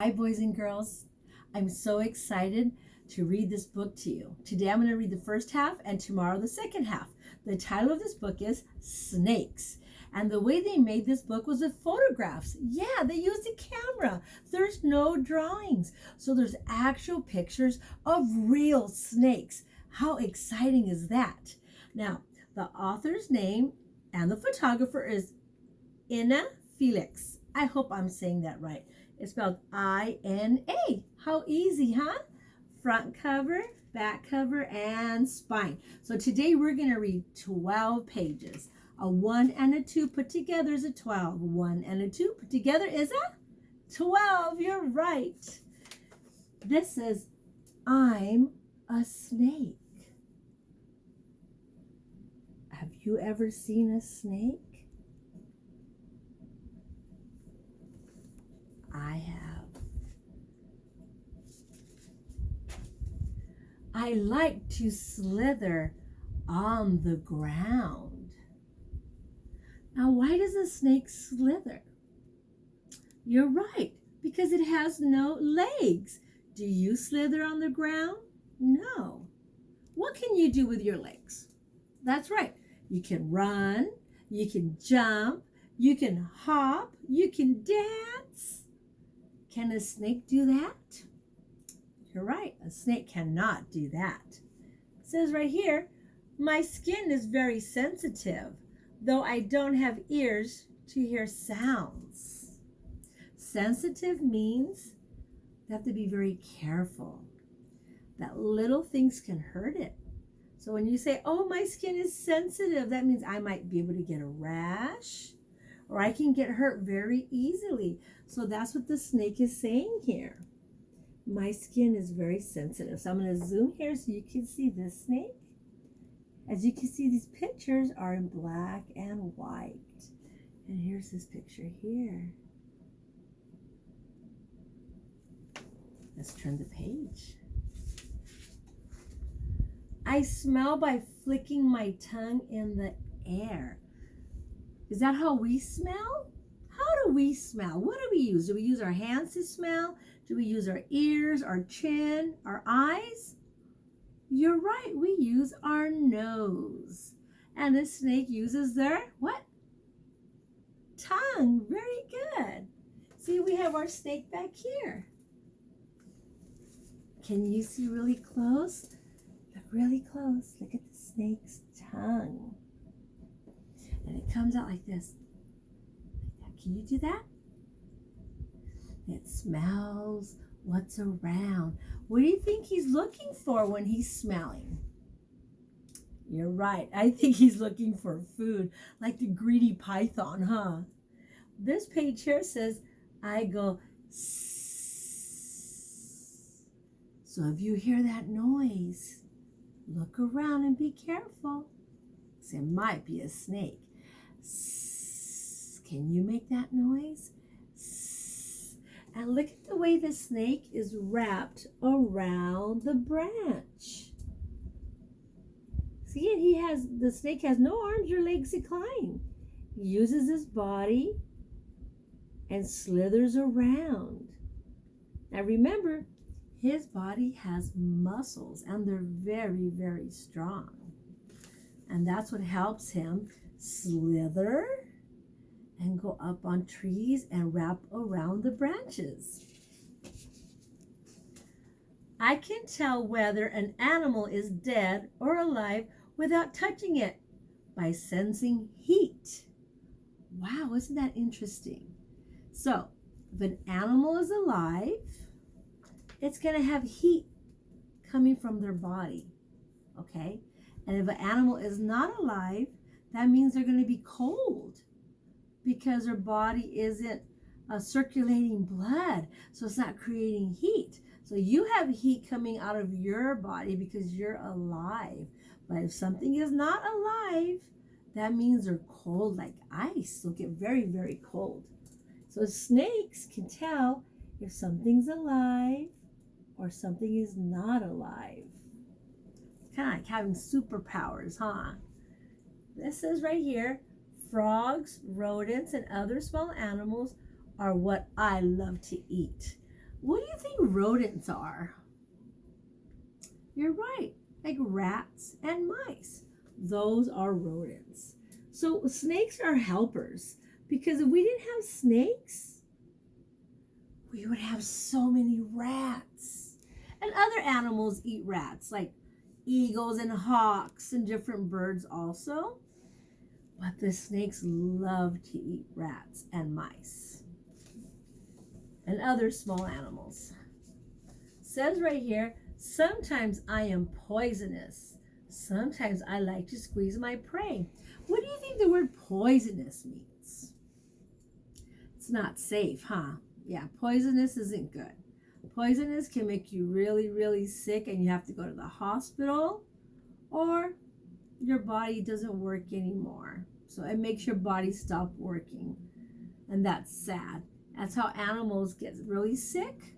Hi, boys and girls. I'm so excited to read this book to you. Today I'm going to read the first half and tomorrow the second half. The title of this book is Snakes. And the way they made this book was with photographs. Yeah, they used a camera. There's no drawings. So there's actual pictures of real snakes. How exciting is that? Now, the author's name and the photographer is Ina Felix. I hope I'm saying that right. It's spelled I-N-A. How easy, huh? Front cover, back cover, and spine. So today we're going to read 12 pages. A 1 and a 2 put together is a 12. 1 and a 2 put together is a 12. You're right. This says, I'm a snake. Have you ever seen a snake? I have. I like to slither on the ground. Now, why does a snake slither? You're right, because it has no legs. Do you slither on the ground? No. What can you do with your legs? That's right. You can run, you can jump, you can hop, you can dance. Can a snake do that? You're right, a snake cannot do that. It says right here, my skin is very sensitive, though I don't have ears to hear sounds. Sensitive means you have to be very careful, that little things can hurt it. So when you say, oh, my skin is sensitive, that means I might be able to get a rash, or I can get hurt very easily. So that's what the snake is saying here. My skin is very sensitive. So I'm going to zoom here so you can see this snake. As you can see, these pictures are in black and white. And here's this picture here. Let's turn the page. I smell by flicking my tongue in the air. Is that how we smell? How do we smell? What do we use? Do we use our hands to smell? Do we use our ears, our chin, our eyes? You're right, we use our nose. And the snake uses their what? Tongue. Very good. See, we have our snake back here. Can you see really close? Look really close. Look at the snake's tongue. And it comes out like this. Can you do that? It smells what's around. What do you think he's looking for when he's smelling? You're right. I think he's looking for food, like the greedy python, huh? This page here says, I go sss. So if you hear that noise, look around and be careful. It might be a snake. Can you make that noise? And look at the way the snake is wrapped around the branch. See it? The snake has no arms or legs to climb. He uses his body and slithers around. Now remember, his body has muscles and they're very, very strong. And that's what helps him slither and go up on trees and wrap around the branches. I can tell whether an animal is dead or alive without touching it by sensing heat. Wow, isn't that interesting? So, if an animal is alive, it's going to have heat coming from their body, okay? And if an animal is not alive, that means they're going to be cold because their body isn't circulating blood, so it's not creating heat. So you have heat coming out of your body because you're alive. But if something is not alive, that means they're cold like ice. They'll get very, very cold. So snakes can tell if something's alive or something is not alive. Kind of like having superpowers, huh? This says right here, frogs, rodents, and other small animals are what I love to eat. What do you think rodents are? You're right, like rats and mice. Those are rodents. So snakes are helpers because if we didn't have snakes, we would have so many rats. And other animals eat rats, like eagles and hawks and different birds also. But the snakes love to eat rats and mice and other small animals. Says right here, sometimes I am poisonous. Sometimes I like to squeeze my prey. What do you think the word poisonous means? It's not safe, huh? Yeah, poisonous isn't good. Poisonous can make you really, really sick and you have to go to the hospital, or your body doesn't work anymore. So it makes your body stop working. And that's sad. That's how animals get really sick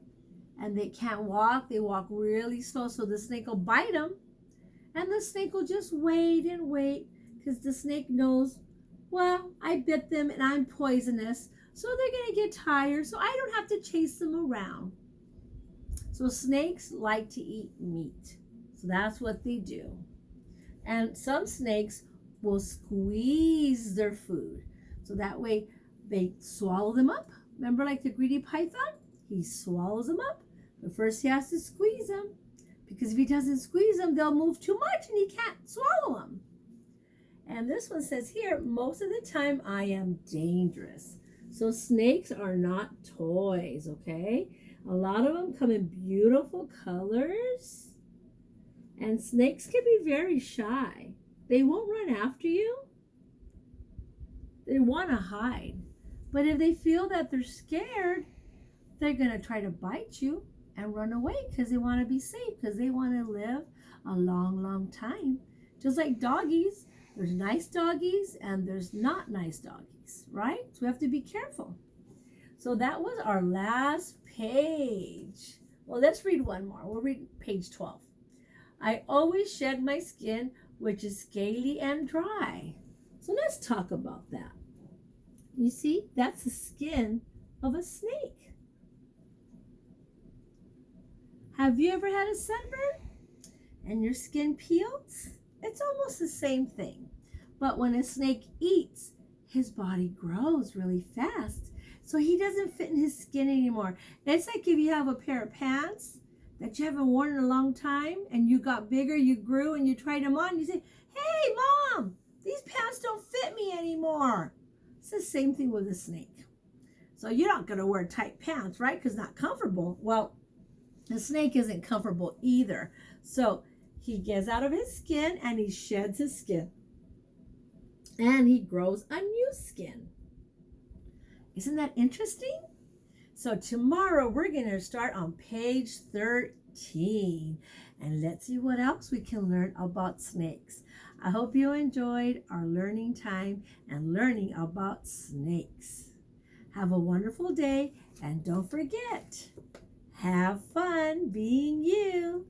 and they can't walk. They walk really slow. So the snake will bite them. And the snake will just wait and wait because the snake knows, well, I bit them and I'm poisonous. So they're going to get tired. So I don't have to chase them around. So snakes like to eat meat. So that's what they do. And some snakes will squeeze their food. So that way they swallow them up. Remember like the greedy python? He swallows them up. But first he has to squeeze them. Because if he doesn't squeeze them, they'll move too much and he can't swallow them. And this one says here, most of the time I am dangerous. So snakes are not toys, okay? A lot of them come in beautiful colors. And snakes can be very shy. They won't run after you. They want to hide. But if they feel that they're scared, they're going to try to bite you and run away because they want to be safe, because they want to live a long, long time. Just like doggies, there's nice doggies and there's not nice doggies, right? So we have to be careful. So that was our last page. Well, let's read one more. We'll read page 12. I always shed my skin, which is scaly and dry. So let's talk about that. You see, that's the skin of a snake. Have you ever had a sunburn and your skin peels? It's almost the same thing. But when a snake eats, his body grows really fast. So he doesn't fit in his skin anymore. It's like if you have a pair of pants that you haven't worn in a long time and you got bigger, you grew, and you tried them on, you say, hey, Mom, these pants don't fit me anymore. It's the same thing with a snake. So you're not going to wear tight pants, right? Because it's not comfortable. Well, the snake isn't comfortable either. So he gets out of his skin and he sheds his skin. And he grows a new skin. Isn't that interesting? So tomorrow we're going to start on page 13. And let's see what else we can learn about snakes. I hope you enjoyed our learning time and learning about snakes. Have a wonderful day and don't forget, have fun being you.